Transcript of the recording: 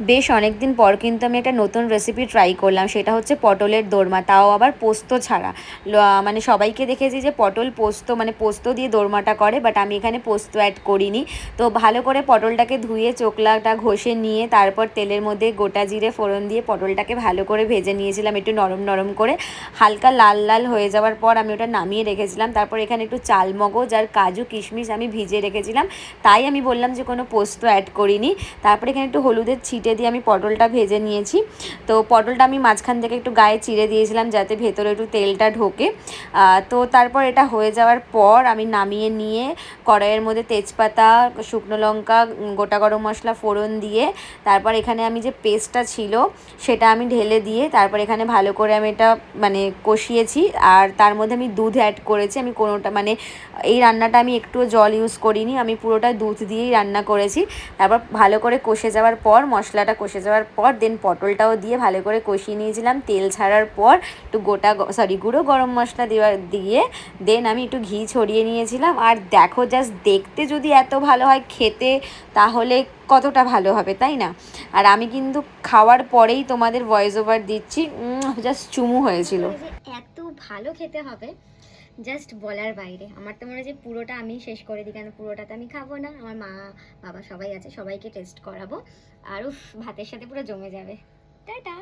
বেশ অনেকদিন পর কিন্তু আমি একটা নতুন রেসিপি ট্রাই করলাম, সেটা হচ্ছে পটলের দোরমা, তাও আবার পোস্ত ছাড়া। মানে সবাইকে দেখেছি যে পটল পোস্ত মানে পোস্ত দিয়ে দোরমাটা করে, বাট আমি এখানে পোস্ত অ্যাড করিনি। তো ভালো করে পটলটাকে ধুয়ে চোকলাটা ঘষে নিয়ে তারপর তেলের মধ্যে গোটা জিরে ফোড়ন দিয়ে পটলটাকে ভালো করে ভেজে নিয়েছিলাম একটু নরম নরম করে। হালকা লাল লাল হয়ে যাওয়ার পর আমি ওটা নামিয়ে রেখেছিলাম। তারপর এখানে একটু চালমগজ আর কাজু কিশমিশ আমি ভিজিয়ে রেখেছিলাম, তাই আমি বললাম যে কোনো পোস্ত অ্যাড করিনি। তারপরে এখানে একটু হলুদের ছিটে দিয়ে আমি পটলটা ভেজে নিয়েছি। তো পটলটা আমি মাঝখান থেকে একটু গায়ে চিড়ে দিয়েছিলাম যাতে ভেতরে একটু তেলটা ঢোকে। তো তারপর এটা হয়ে যাওয়ার পর আমি নামিয়ে নিয়ে কড়াইয়ের মধ্যে তেজপাতা, শুকনো লঙ্কা, গোটা গরম মশলা ফোড়ন দিয়ে তারপর এখানে আমি যে পেস্টটা ছিল সেটা আমি ঢেলে দিয়ে তারপর এখানে ভালো করে আমি এটা মানে কষিয়েছি। আর তার মধ্যে আমি দুধ অ্যাড করেছি। আমি কোনোটা মানে এই রান্নাটা আমি একটুও জল ইউজ করিনি, আমি পুরোটা দুধ দিয়েই রান্না করেছি। তারপর ভালো করে কষে যাওয়ার পর, মশলাটা কষে যাওয়ার পর দেন পটলটাও দিয়ে ভালো করে কষিয়ে নিয়েছিলাম। তেল ছাড়ার পর একটু গুঁড়ো গরম মশলা দিয়ে দেন আমি একটু ঘি ছড়িয়ে নিয়েছিলাম। আর দেখো জাস্ট দেখতে যদি এত ভালো হয়, খেতে তাহলে কতটা ভালো হবে, তাই না? আর আমি কিন্তু খাওয়ার পরেই তোমাদের ভয়েস ওভার দিচ্ছি, জাস্ট চুমু হয়েছিল। এত ভালো খেতে হবে জাস্ট বলার বাইরে। আমার তো মনে হয় যে পুরোটা আমি শেষ করে দিই, কেন পুরোটা তো আমি খাবো না, আমার মা বাবা সবাই আছে, সবাইকে টেস্ট করাবো। আর উফ, ভাতের সাথে পুরো জমে যাবে। টাটা।